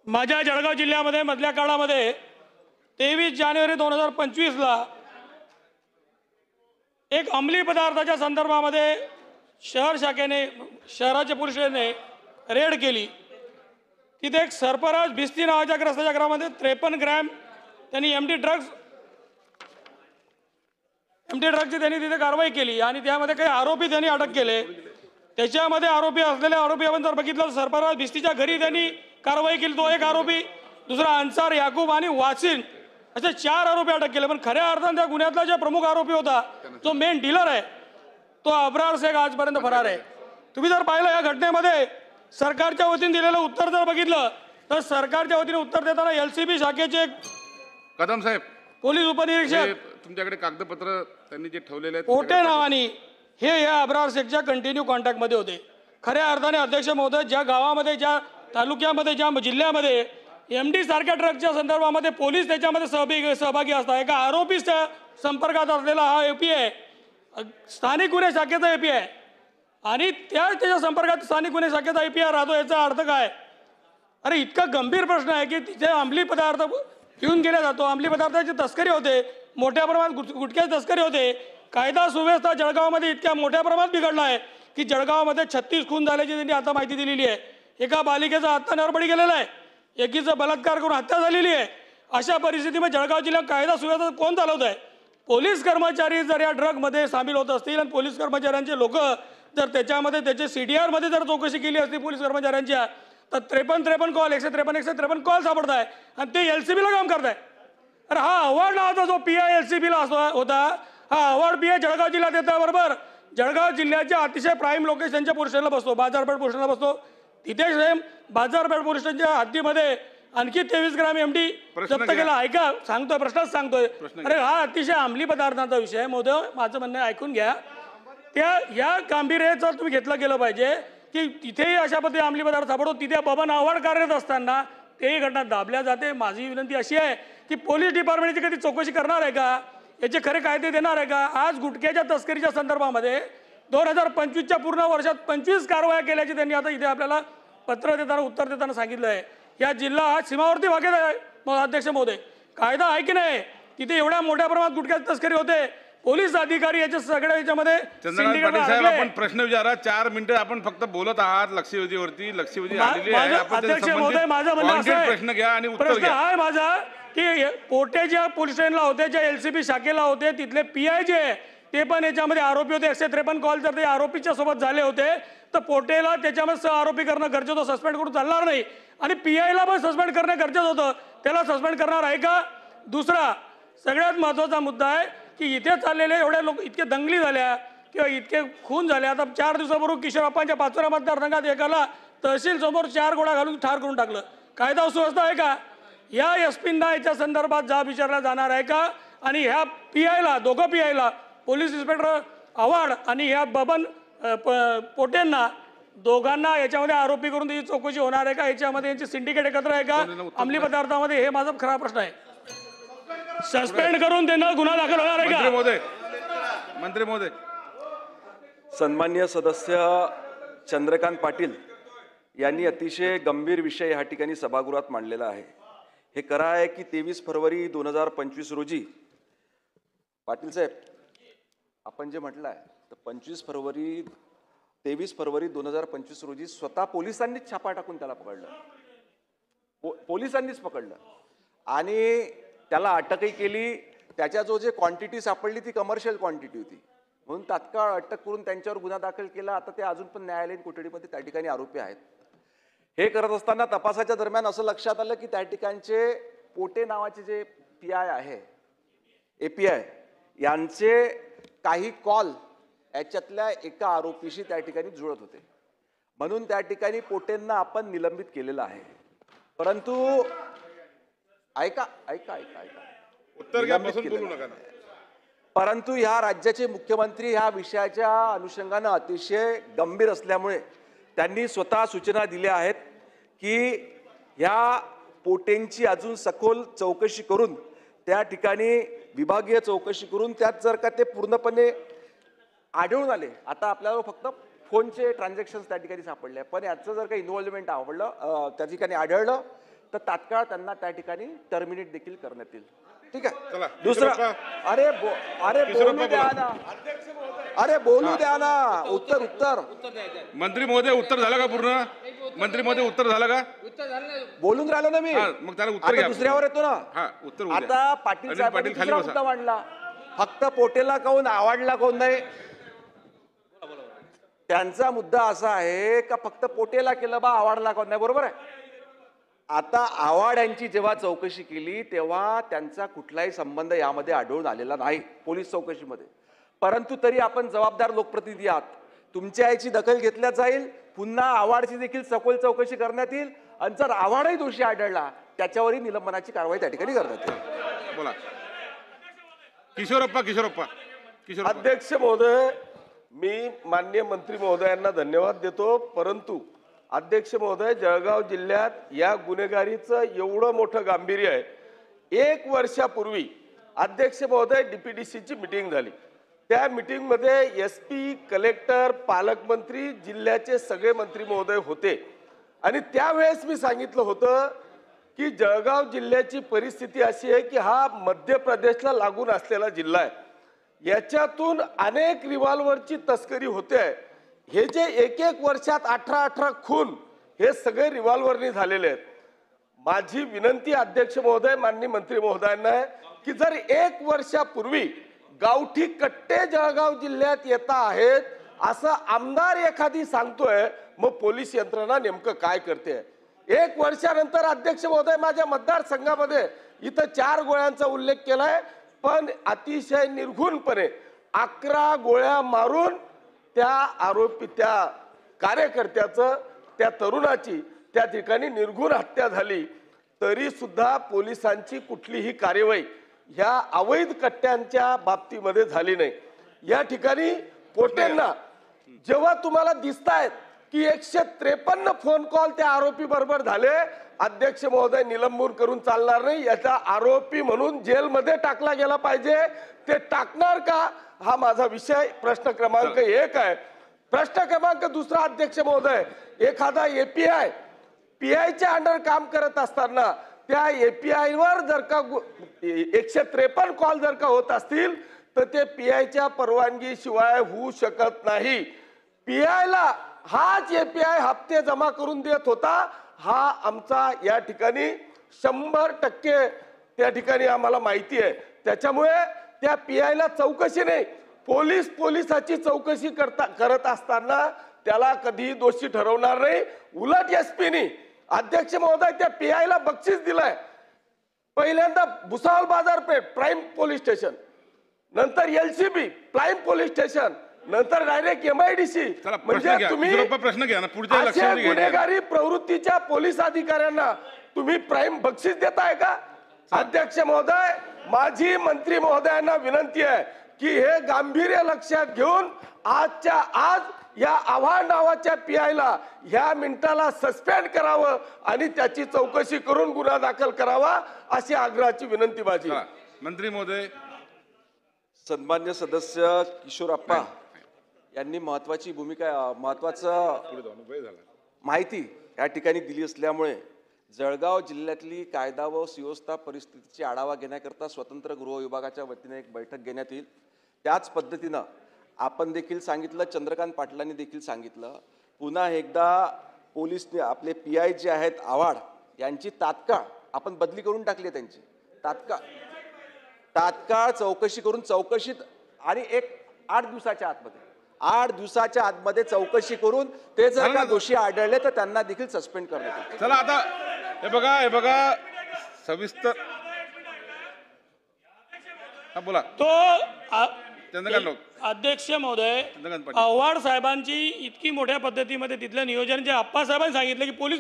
माझ्या जळगाव जिल्ह्यामध्ये मधल्या काळामध्ये 23 जानेवारी 2025ला एक अंमली पदार्थाच्या संदर्भामध्ये शहर शाखेने शहराच्या पोलिसांनी रेड केली। तिथे एक सरफराज भिस्ती नावाच्या ग्रस्ताच्या घरामध्ये 53 ग्रॅम त्यांनी एमडी ड्रग्सची त्यांनी तिथे कारवाई केली आणि त्यामध्ये काही आरोपी त्यांनी अटक केले। त्याच्यामध्ये आरोपी असलेले आरोपी आपण जर बघितलं सरफराज भिस्तीच्या घरी त्यांनी कारवाई केली, तो एक आरोपी, दुसरा अन्सार याकूब आणि वासिन असे 4 आरोपी अटक केले। पण खऱ्या अर्थाने त्या गुन्ह्यातला जो प्रमुख आरोपी होता, जो मेन डीलर आहे, तो अब्रार शेख आजपर्यंत फरार आहे। तुम्ही जर पाहिलं या घटनेमध्ये सरकारच्या वतीने दिलेलं उत्तर जर बघितलं तर सरकारच्या वतीने उत्तर देताना एलसीबी शाखेचे कदम साहेब पोलीस उपनिरीक्षक तुमच्याकडे कागदपत्र त्यांनी जे ठेवलेले आहेत पोटे नावानी हे या अब्रार शेखच्या कंटिन्यू कॉन्टॅक्टमध्ये होते। खऱ्या अर्थाने अध्यक्ष महोदय, ज्या गावामध्ये, ज्या तालुक्यामध्ये, ज्या जिल्ह्यामध्ये एमडी सारख्या ड्रगच्या संदर्भामध्ये पोलीस त्याच्यामध्ये सहभागी असतात, एका आरोपीच्या संपर्कात असलेला हा एपी आहे, स्थानिक गुन्हे शाखेचा एपी आहे आणि त्याच्या संपर्कात स्थानिक गुन्हे शाखेचा एपी राहतो, याचा अर्थ काय? अरे इतका गंभीर प्रश्न आहे की तिथे अंमली पदार्थ घेऊन गेला जातो, अंमली पदार्थाची तस्करी होते, मोठ्या प्रमाणात गुटख्याची तस्करी होते। कायदा सुव्यवस्था जळगावमध्ये इतक्या मोठ्या प्रमाणात बिघडला आहे की जळगावमध्ये 36 खून झाल्याची त्यांनी आता माहिती दिलेली आहे। एका बालिकेचा हत्या नरबळी गेलेला आहे, एकीचा बलात्कार करून हत्या झालेली आहे। अशा परिस्थितीमध्ये जळगाव जिल्ह्यात कायदा सुव्यवस्था कोण चालवत आहे? पोलीस कर्मचारी जर या ड्रगमध्ये सामील होत असतील आणि पोलीस कर्मचाऱ्यांचे लोक जर त्याच्यामध्ये त्याचे CDR मध्ये जर चौकशी केली असती पोलीस कर्मचाऱ्यांच्या, तर 53 कॉल 153 कॉल सापडत आहे आणि ते LCBला काम करत आहे। अरे हा अवॉर्ड नावाचा जो PI LCBला होता, हा अवॉर्ड PI जळगाव जिल्ह्यात येताबरोबर जळगाव जिल्ह्याच्या अतिशय प्राईम लोकेशनच्या पोलीस स्टेशनला बसतो, बाजारपेठ पोलीस स्टेशनला बसतो। तिथे सेम बाजारपेठ पोलीस स्टेशनच्या हद्दीमध्ये आणखी 23 ग्रॅम एमडी जप्त केला। ऐका, सांगतोय, प्रश्नच सांगतोय। अरे हा अतिशय अंमली पदार्थांचा विषय आहे महोदय, माझं म्हणणं ऐकून घ्या। त्या या गांभीर्याचं तुम्ही घेतलं गेलं पाहिजे की तिथेही अशा पद्धती अंमली पदार्थ सापडतो, तिथे बबन आव्हाड कार्यरत असताना तेही घटना दाबल्या जाते। माझी विनंती अशी आहे की पोलीस डिपार्टमेंटची कधी चौकशी करणार आहे का? याचे खरे कायदे देणार आहे का? आज गुटख्याच्या तस्करीच्या संदर्भामध्ये 2025च्या पूर्ण वर्षात 25 कारवाया केल्याची त्यांनी आता इथे आपल्याला पत्र देताना उत्तर देताना सांगितलं आहे। या जिल्हा हा सीमावर्ती भागात आहे अध्यक्ष महोदय, कायदा आहे की नाही? तिथे एवढ्या मोठ्या प्रमाणात गुटख्याची तस्करी होते, पोलीस अधिकारी याच्या सगळ्या याच्यामध्ये साहेब आपण प्रश्न विचारा, 4 मिनिटं आपण फक्त बोलत आहात लक्षवेधीवरती, लक्षवेधी आलेली आहे। अध्यक्ष महोदय, माझं म्हणणं असं आहे, प्रश्न घ्या आणि उत्तर प्रश्न घ्या। आहे माझा की पोटे ज्या पोलीस स्टेशनला होते, ज्या LCB शाखेला होते, तिथले PI जे ते पण याच्यामध्ये आरोपी होते। 153 कॉल जर ते आरोपीच्या सोबत झाले होते तर पोटेला त्याच्यामध्ये सह आरोपी करणं गरजेचं होतं, सस्पेंड करून चालणार नाही आणि PIला पण सस्पेंड करणं गरजेचं होतं, त्याला सस्पेंड करणार आहे का? दुसरा सगळ्यात महत्त्वाचा मुद्दा आहे की इथे चाललेले एवढ्या लोक इतके दंगली झाल्या किंवा इतके खून झाले। आता 4 दिवसापूर्वी किशोरप्पांच्या पाचोरा मतदारसंघात एकाला तहसील समोर 4 गोळ्या घालून ठार करून टाकलं। कायदा सुव्यवस्था आहे का? या SP-ना याच्या संदर्भात जाब विचारला जाणार आहे का? आणि ह्या PIला, दोघं PIला, पोलीस इन्स्पेक्टर आव्हाड आणि ह्या बबन पोटेंना दोघांना याच्यामध्ये आरोपी करून त्याची चौकशी होणार आहे का? याच्यामध्ये यांची सिंडिकेट एकत्र आहे का अंमली पदार्थामध्ये? हे माझा खरा प्रश्न आहे। सस्पेंड करून देणं गुन्हा दाखल होणार आहे का? मंत्री महोदय, सन्माननीय सदस्य चंद्रकांत पाटील यांनी अतिशय गंभीर विषय या ठिकाणी सभागृहात मांडलेला आहे। हे खरं आहे की 23 फरवरी 2025 रोजी पाटील साहेब आपण जे म्हटलं आहे तर 23 फरवरी 2025 रोजी स्वतः पोलिसांनीच छापा टाकून त्याला पकडलं, पोलिसांनीच पकडलं आणि त्याला अटकही केली। त्याच्या जो जे क्वांटिटी सापडली ती कमर्शियल क्वांटिटी होती, म्हणून तात्काळ अटक करून त्यांच्यावर गुन्हा दाखल केला। आता ते अजून पण न्यायालयीन कोठडीमध्ये त्या ठिकाणी आरोपी आहेत। हे करत असताना तपासाच्या दरम्यान असं लक्षात आलं की त्या ठिकाणचे पोटे नावाचे जे PI आहे, API यांचे काही कॉल याच्यातल्या एका आरोपीशी त्या ठिकाणी जुळत होते, म्हणून त्या ठिकाणी पोटेंना आपण निलंबित केलेलं आहे। परंतु ऐका ऐका ऐका ऐका उत्तर घ्या, बसून बोलू नका। परंतु ह्या राज्याचे मुख्यमंत्री ह्या विषयाच्या अनुषंगानं अतिशय गंभीर असल्यामुळे त्यांनी स्वतः सूचना दिल्या आहेत की ह्या पोटेंची अजून सखोल चौकशी करून त्या ठिकाणी विभागीय चौकशी करून त्यात जर का ते पूर्णपणे आढळून आले, आता आपल्याला फक्त फोनचे ट्रान्झॅक्शन्स त्या ठिकाणी सापडले, पण याचं जर का इन्व्हॉल्वमेंट आवडलं त्या ठिकाणी आढळलं तर तात्काळ त्यांना त्या ठिकाणी टर्मिनेट देखील करण्यात येईल. ठीक चला, आहे. दुसरं, किशोरप्पा. अरे किशोरप्पा बोलू द्या बोला. ना, अरे बोलू द्या ना. उत्तर मंत्री महोदय उत्तर झालं का पूर्ण? मंत्री महोदय उत्तर झालं का? बोलून राहिलो ना मी. हा, मग त्याला उत्तर आता घ्या. दुसऱ्यावर येतो ना. हा, उत्तर होऊ द्या. आता पाटील अनिल साहेबांनी पाटील खाली दुसरा बसा. मुद्दा मांडला, फक्त पोटेला काऊन आवडला कोण नाही. त्यांचा मुद्दा असा आहे का फक्त पोटेला केलं बा, आवडला कोण नाही. बरोबर आहे. आता आव्हाड यांची जेव्हा चौकशी केली तेव्हा त्यांचा कुठलाही संबंध यामध्ये आढळून आलेला नाही पोलीस चौकशीमध्ये. परंतु तरी आपण जबाबदार लोकप्रतिनिधी आहात, तुमच्या याची दखल घेतल्या जाईल. पुन्हा आव्हाडची देखील सखोल चौकशी करण्यात येईल आणि जर आव्हाडही दोषी आढळला त्याच्यावरही निलंबनाची कारवाई त्या ठिकाणी करण्यात येईल. बोला. किशोरप्पा. अध्यक्ष महोदय, मी माननीय मंत्री महोदयांना धन्यवाद देतो, परंतु अध्यक्ष महोदय, जळगाव जिल्ह्यात या गुन्हेगारीचं एवढं मोठं गांभीर्य आहे. 1 वर्षापूर्वी अध्यक्ष महोदय डीपीडीसीची मीटिंग झाली. त्या मीटिंगमध्ये SP, कलेक्टर, पालकमंत्री, जिल्ह्याचे सगळे मंत्री महोदय होते आणि त्यावेळेस मी सांगितलं होतं की जळगाव जिल्ह्याची परिस्थिती अशी आहे की हा मध्य प्रदेशला लागून असलेला जिल्हा आहे. याच्यातून अनेक रिव्हॉल्वरची तस्करी होते. हे जे 1 वर्षात 18 खून हे सगळे रिव्हॉल्वरनी झालेले आहेत. माझी विनंती अध्यक्ष महोदय, माननीय मंत्री महोदयांना आहे की जर 1 वर्षापूर्वी गावठी कट्टे जळगाव जिल्ह्यात येता आहेत असं आमदार एखादी सांगतोय, मग पोलीस यंत्रणा नेमकं काय करते? 1 वर्षानंतर अध्यक्ष महोदय, माझ्या मतदारसंघामध्ये इथं 4 गोळ्यांचा उल्लेख केलाय, पण अतिशय निर्घुणपणे 11 गोळ्या मारून त्या आरोपी, त्या कार्यकर्त्याचं, त्या तरुणाची त्या ठिकाणी निर्घुण हत्या झाली. तरी सुद्धा पोलिसांची कुठलीही कार्यवाही ह्या अवैध कट्ट्यांच्या बाबतीमध्ये झाली नाही. या ठिकाणी पोटेंना जेव्हा तुम्हाला दिसतायत की 153 फोन कॉल त्या आरोपी बरोबर झाले, अध्यक्ष महोदय, निलंबन करून चालणार नाही. याचा आरोपी म्हणून जेलमध्ये टाकला गेला पाहिजे. ते टाकणार का, हा माझा विषय प्रश्न क्रमांक 1 आहे. प्रश्न क्रमांक 2, अध्यक्ष महोदय, एखादा API PIच्या अंडर काम करत असताना त्या API वर जर का 153 कॉल जर का होत असतील तर ते PIच्या परवानगी शिवाय होऊ शकत नाही. PIला हाच API हप्ते जमा करून देत होता. हा आमचा या ठिकाणी 100% त्या ठिकाणी आम्हाला माहिती आहे. त्याच्यामुळे त्या PIला चौकशी नाही, पोलिसाची चौकशी करत असताना त्याला कधी दोषी ठरवणार नाही. उलट SPनी, अध्यक्ष महोदय, त्या PIला बक्षीस दिलंय. पहिल्यांदा भुसावळ बाजारपेठ प्राईम पोलीस स्टेशन, नंतर LCB प्राईम पोलीस स्टेशन, नंतर डायरेक्ट MIDC. म्हणजे तुम्ही प्रश्न घ्या ना, पुढच्या अशा गुन्हेगारी प्रवृत्तीच्या पोलीस अधिकाऱ्यांना तुम्ही प्राईम बक्षीस देताय का? अध्यक्ष महोदय, माझी मंत्री महोदयांना विनंती आहे की हे गांभीर्य लक्षात घेऊन आजच्या आज या आव्हाड नावाच्या PIला ह्या मिनिटाला सस्पेंड करावं आणि त्याची चौकशी करून गुन्हा दाखल करावा, अशी आग्रहाची विनंती माझी. मंत्री महोदय. सन्मान्य सदस्य किशोरप्पा यांनी महत्वाची भूमिका, महत्वाचं माहिती या ठिकाणी दिली असल्यामुळे जळगाव जिल्ह्यातली कायदा व सुव्यवस्था परिस्थितीची आढावा घेण्याकरता स्वतंत्र गृह विभागाच्या वतीने एक बैठक घेण्यात येईल. त्याच पद्धतीनं आपण देखील सांगितलं, चंद्रकांत पाटलांनी देखील सांगितलं, पुन्हा एकदा पोलीस आपले PI जे आहेत आव्हाड यांची तात्काळ आपण बदली करून टाकली, त्यांची तात्काळ चौकशी करून, चौकशीत आणि 8 दिवसाच्या आतमध्ये चौकशी करून ते जर का दोषी आढळले तर त्यांना देखील सस्पेंड करण्यात येईल. चला आता हे बघा सविस्तर बोला. तो चंद्रकांत अध्यक्ष महोदय, आव्हाड साहेबांची इतकी मोठ्या पद्धतीमध्ये तिथलं नियोजन, जे आप्पासाहेबांनी सांगितलं की पोलीस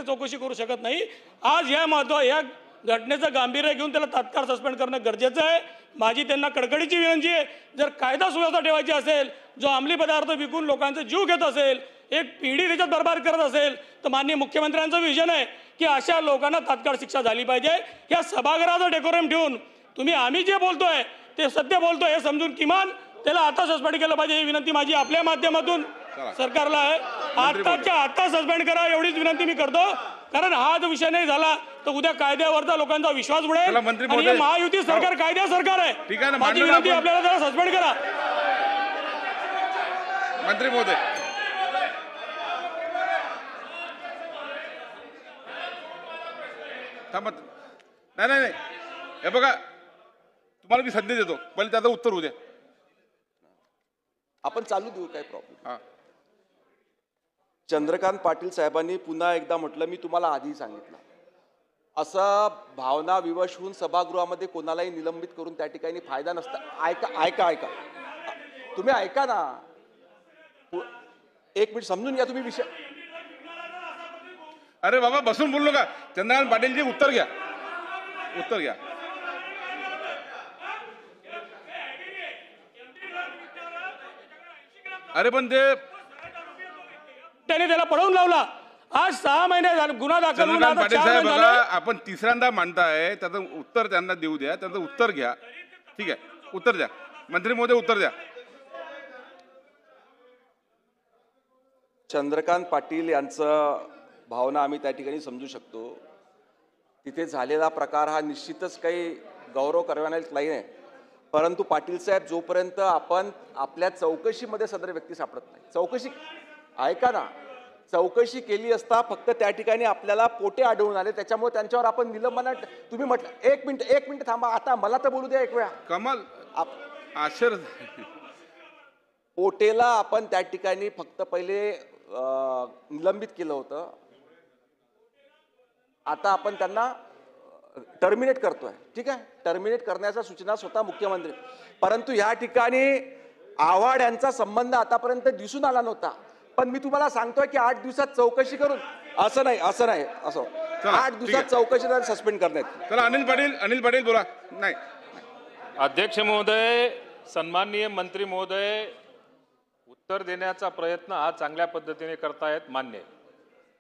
चौकशी करू शकत नाही, आज या घटनेचं गांभीर्य घेऊन त्याला तात्काळ सस्पेंड करणं गरजेचं आहे. माझी त्यांना कडकडीची विनंती आहे, जर कायदा सुव्यवस्था ठेवायची असेल, जो अंमली पदार्थ विकून लोकांचा जीव घेत असेल, एक पिढी त्याच्यात बरबाद करत असेल, तर माननीय मुख्यमंत्र्यांचं विजन आहे की अशा लोकांना तात्काळ शिक्षा झाली पाहिजे. या सभागृहाचं डेकोरम ठेवून तुम्ही आम्ही जे बोलतोय ते सत्य बोलतोय हे समजून किमान त्याला आता सस्पेंड केलं पाहिजे, ही विनंती माझी आपल्या माध्यमातून सरकारला आहे. आताच्या आता सस्पेंड करा, एवढीच विनंती मी करतो. कारण हा जो विषय नाही झाला तर उद्या कायद्यावरचा लोकांचा विश्वास उडेल चला, मंत्री आणि हे महोदय. महायुती सरकार कायद्या सरकार आहे. ठीक आहे ना, माझी मांडू ना विनंती आपण. आपल्याला जरा सस्पेंड करा. मंत्री महोदय, थांबा. नाही, हे बघा, तुम्हाला मी संधी देतो, पहिले त्याचं उत्तर होऊ द्या. आपण चालू देऊ, काय प्रॉब्लेम. हा. चंद्रकांत पाटील साहेबांनी पुन्हा एकदा म्हटलं, मी तुम्हाला आधी सांगितलं, असं भावना विवश होऊन सभागृहामध्ये कोणालाही निलंबित करून त्या ठिकाणी फायदा नसता. ऐका तुम्ही ऐका ना, एक मिनिट समजून घ्या तुम्ही विषय. अरे बाबा, बसून बोललो का? चंद्रकांत पाटीलजी उत्तर घ्या. अरे पण ते त्याने त्याला पळवून लावला. आज 6 महिने झाले गुन्हा दाखल होऊन चंद्रकांत आता पाटील 4 साहेब महिने बघा, झाले. आपण तिसऱ्यांदा मांडताय, त्याचं उत्तर त्यांना देऊ द्या. त्याचं उत्तर घ्या. ठीक आहे, उत्तर द्या. मंत्री महोदय, उत्तर द्या. चंद्रकांत पाटील यांचं भावना आम्ही त्या ठिकाणी समजू शकतो. तिथे झालेला प्रकार हा निश्चितच काही गौरव करण्यालायक नाही. परंतु पाटील साहेब, जोपर्यंत आपण आपल्या चौकशीमध्ये सदर व्यक्ती सापडत नाही, ऐका ना, चौकशी केली असता फक्त त्या ठिकाणी आपल्याला पोटे आढळून आले, त्याच्यामुळे त्यांच्यावर आपण निलंबनात. तुम्ही म्हटलं एक मिनिट थांबा, आता मला तर बोलू द्या एक वेळा. कमाल आश्चर्य. पोटेला आपण त्या ठिकाणी फक्त पहिले निलंबित केलं होतं, आता आपण त्यांना टर्मिनेट करतोय. ठीक आहे, टर्मिनेट करण्याच्या सूचना स्वतः मुख्यमंत्री. परंतु या ठिकाणी आव्हाड यांचा संबंध आतापर्यंत दिसून आला नव्हता. पण मी तुम्हाला सांगतोय की 8 दिवसात चौकशी करून, असं 8 दिवसात चौकशी सस्पेंड करण्यात. चला, अनिल पाटील बोला. नाही, अध्यक्ष महोदय, सन्माननीय मंत्री महोदय, उत्तर देण्याचा प्रयत्न हा चांगल्या पद्धतीने करतायत, मान्य आहे.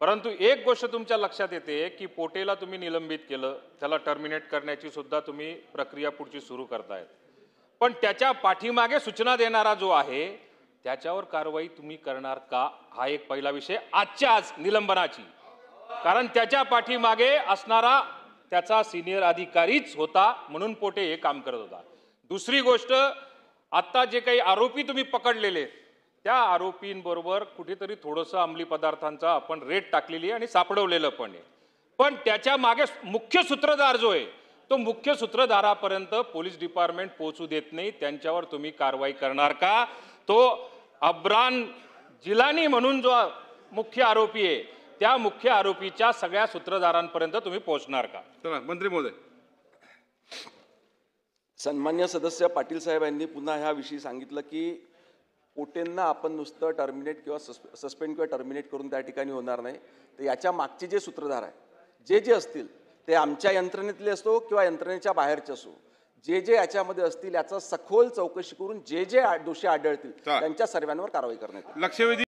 परंतु एक गोष्ट तुमच्या लक्षात येते की पोटेला तुम्ही निलंबित केलं, त्याला टर्मिनेट करण्याची सुद्धा तुम्ही प्रक्रिया पुढची सुरू करतायत. पण त्याच्या पाठीमागे सूचना देणारा जो आहे त्याच्यावर कारवाई तुम्ही करणार का, हा एक पहिला विषय आजच्या आज निलंबनाची. कारण त्याच्या पाठीमागे असणारा त्याचा सिनियर अधिकारीच होता, म्हणून पोटे हे काम करत होता. दुसरी गोष्ट, आता जे काही आरोपी तुम्ही पकडलेले त्या आरोपींबरोबर कुठेतरी थोडंसं अंमली पदार्थांचा आपण रेट टाकलेली आहे आणि सापडवलेलं पण आहे. पण त्याच्या मागे मुख्य सूत्रधार जो आहे तो मुख्य सूत्रधारापर्यंत पोलीस डिपार्टमेंट पोहोचू देत नाही. त्यांच्यावर तुम्ही कारवाई करणार का? तो अब्रान जिलानी म्हणून जो मुख्य आरोपी आहे त्या मुख्य आरोपीच्या सगळ्या सूत्रधारांपर्यंत तुम्ही पोहोचणार का? चला, मंत्री महोदय. सन्मान्य सदस्य पाटील साहेब यांनी पुन्हा ह्याविषयी सांगितलं की पोटेंना आपण नुसतं टर्मिनेट किंवा सस्पेंड किंवा टर्मिनेट करून त्या ठिकाणी होणार नाही. तर याच्या मागचे जे सूत्रधार आहे, जे असतील ते आमच्या यंत्रणेतले असो किंवा यंत्रणेच्या बाहेरचे असो, जे याच्यामध्ये असतील याचा सखोल चौकशी करून जे दोषी आढळतील त्यांच्या सर्वांवर कारवाई करण्यात येईल. लक्षवेधी